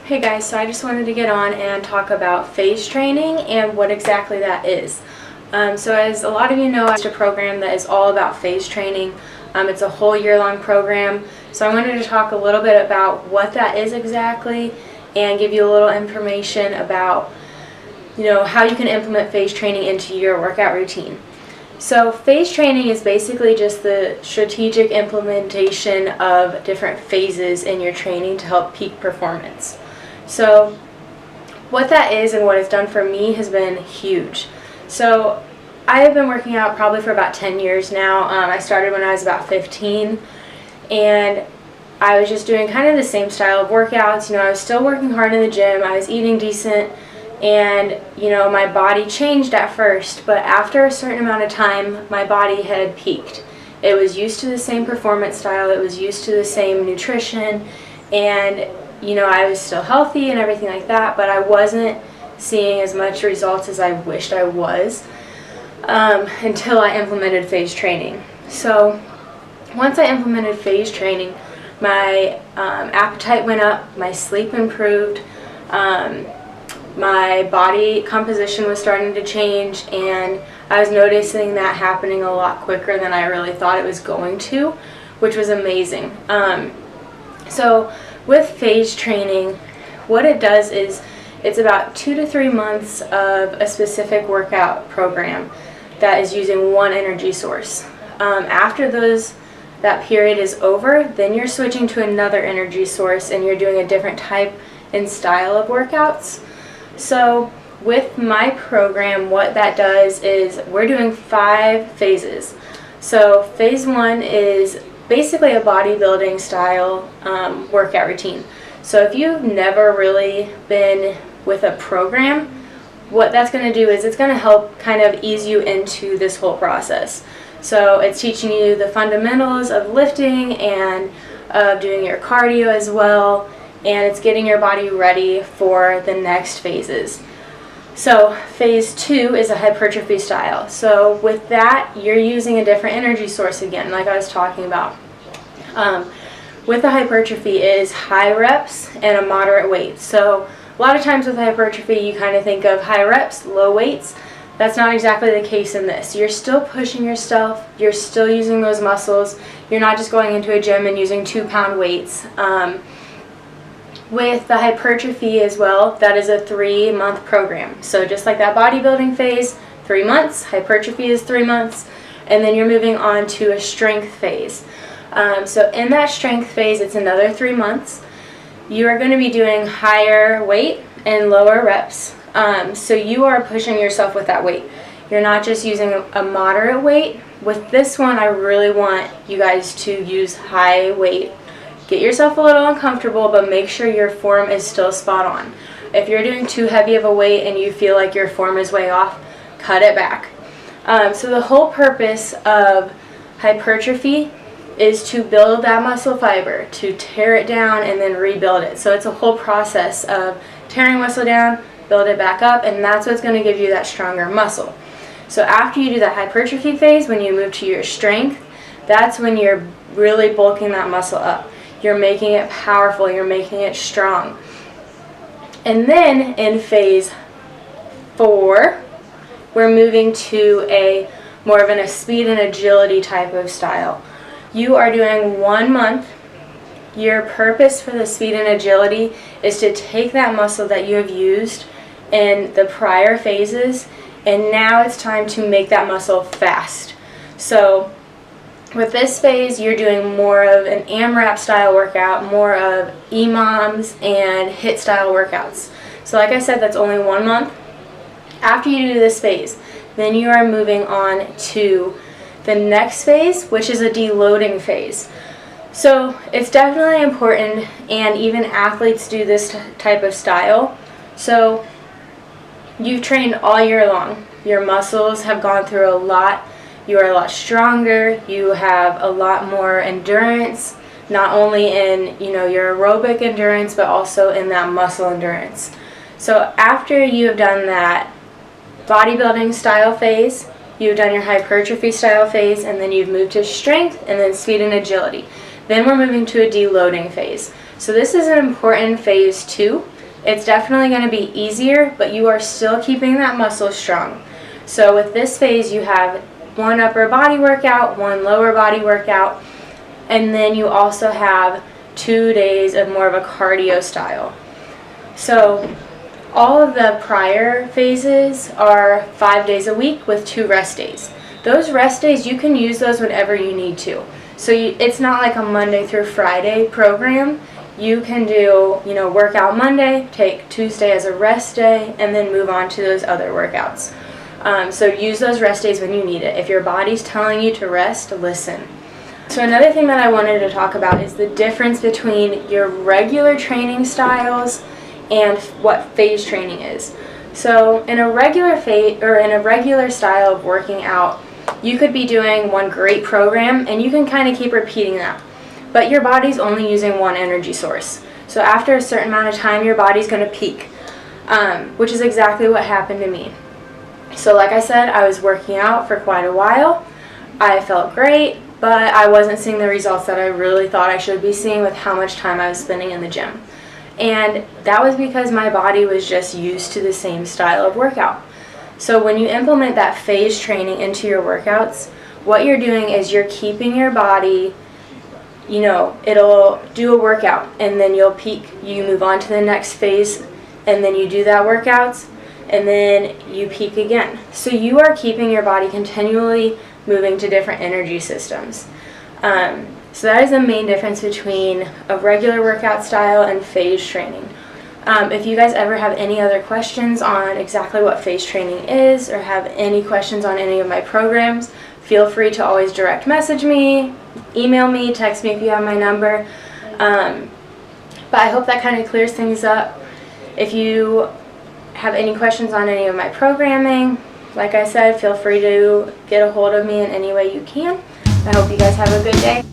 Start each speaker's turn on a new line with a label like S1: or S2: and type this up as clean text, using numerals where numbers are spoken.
S1: Hey guys, so I just wanted to get on and talk about phase training and what exactly that is. So as a lot of you know, it's a program that is all about phase training. It's a whole year-long program. So I wanted to talk a little bit about what that is exactly and give you a little information about, how you can implement phase training into your workout routine. So phase training is basically just the strategic implementation of different phases in your training to help peak performance. So what that is and what it's done for me has been huge. So I have been working out probably for about 10 years now. I started when I was about 15, and I was just doing kind of the same style of workouts. I was still working hard in the gym, I was eating decent, and my body changed at first, but after a certain amount of time my body had peaked. It was used to the same performance style, it was used to the same nutrition, and I was still healthy and everything like that, but I wasn't seeing as much results as I wished I was until I implemented phase training. So once I implemented phase training, my appetite went up, my sleep improved, my body composition was starting to change, and I was noticing that happening a lot quicker than I really thought it was going to, which was amazing. So with phase training, what it does is it's about 2 to 3 months of a specific workout program that is using one energy source. After that period is over, then you're switching to another energy source and you're doing a different type and style of workouts. So with my program, what that does is we're doing 5 phases. So phase 1 is basically a bodybuilding style workout routine. So if you've never really been with a program, what that's going to do is it's going to help kind of ease you into this whole process. So it's teaching you the fundamentals of lifting and of doing your cardio as well, and it's getting your body ready for the next phases. So phase 2 is a hypertrophy style. So with that, you're using a different energy source again, like I was talking about. With the hypertrophy is high reps and a moderate weight. So a lot of times with hypertrophy, you kind of think of high reps, low weights. That's not exactly the case in this. You're still pushing yourself, you're still using those muscles. You're not just going into a gym and using 2-pound weights. With the hypertrophy as well, that is a 3-month program. So just like that bodybuilding phase, 3 months, hypertrophy is 3 months, and then you're moving on to a strength phase. So in that strength phase, it's another 3 months. You are going to be doing higher weight and lower reps. So you are pushing yourself with that weight. You're not just using a moderate weight. With this one, I really want you guys to use high weight. Get yourself a little uncomfortable, but make sure your form is still spot on. If you're doing too heavy of a weight and you feel like your form is way off, cut it back. So the whole purpose of hypertrophy is to build that muscle fiber, to tear it down and then rebuild it. So it's a whole process of tearing muscle down, build it back up, and that's what's going to give you that stronger muscle. So after you do that hypertrophy phase, when you move to your strength, that's when you're really bulking that muscle up. You're making it powerful, you're making it strong. And then in phase 4, we're moving to a more of a speed and agility type of style. You are doing 1 month. Your purpose for the speed and agility is to take that muscle that you have used in the prior phases, and now it's time to make that muscle fast. So with this phase, you're doing more of an AMRAP style workout, more of EMOMs and HIIT style workouts. So like I said, that's only 1 month. After you do this phase, then you are moving on to the next phase, which is a deloading phase. So it's definitely important, and even athletes do this type of style. So you've trained all year long. Your muscles have gone through a lot. You are a lot stronger. You have a lot more endurance, not only in your aerobic endurance, but also in that muscle endurance. So after you have done that bodybuilding style phase, you've done your hypertrophy style phase, and then you've moved to strength and then speed and agility. Then we're moving to a deloading phase. So this is an important phase too. It's definitely going to be easier, but you are still keeping that muscle strong. So with this phase, you have one upper body workout, one lower body workout, and then you also have 2 days of more of a cardio style. So all of the prior phases are 5 days a week with 2 rest days. Those rest days, you can use those whenever you need to. So it's not like a Monday through Friday program. You can do, workout Monday, take Tuesday as a rest day, and then move on to those other workouts. So use those rest days when you need it. If your body's telling you to rest, listen. So another thing that I wanted to talk about is the difference between your regular training styles and what phase training is. So in a regular style of working out, you could be doing one great program and you can kind of keep repeating that. But your body's only using one energy source. So after a certain amount of time, your body's going to peak, which is exactly what happened to me. So like I said, I was working out for quite a while. I felt great, but I wasn't seeing the results that I really thought I should be seeing with how much time I was spending in the gym. And that was because my body was just used to the same style of workout. So when you implement that phase training into your workouts, what you're doing is you're keeping your body, it'll do a workout and then you'll peak, you move on to the next phase, and then you do that workout, and then you peak again. So you are keeping your body continually moving to different energy systems. So that is the main difference between a regular workout style and phase training. If you guys ever have any other questions on exactly what phase training is, or have any questions on any of my programs, feel free to always direct message me, email me, text me if you have my number. But I hope that kind of clears things up. If you have any questions on any of my programming, like I said, feel free to get a hold of me in any way you can. I hope you guys have a good day.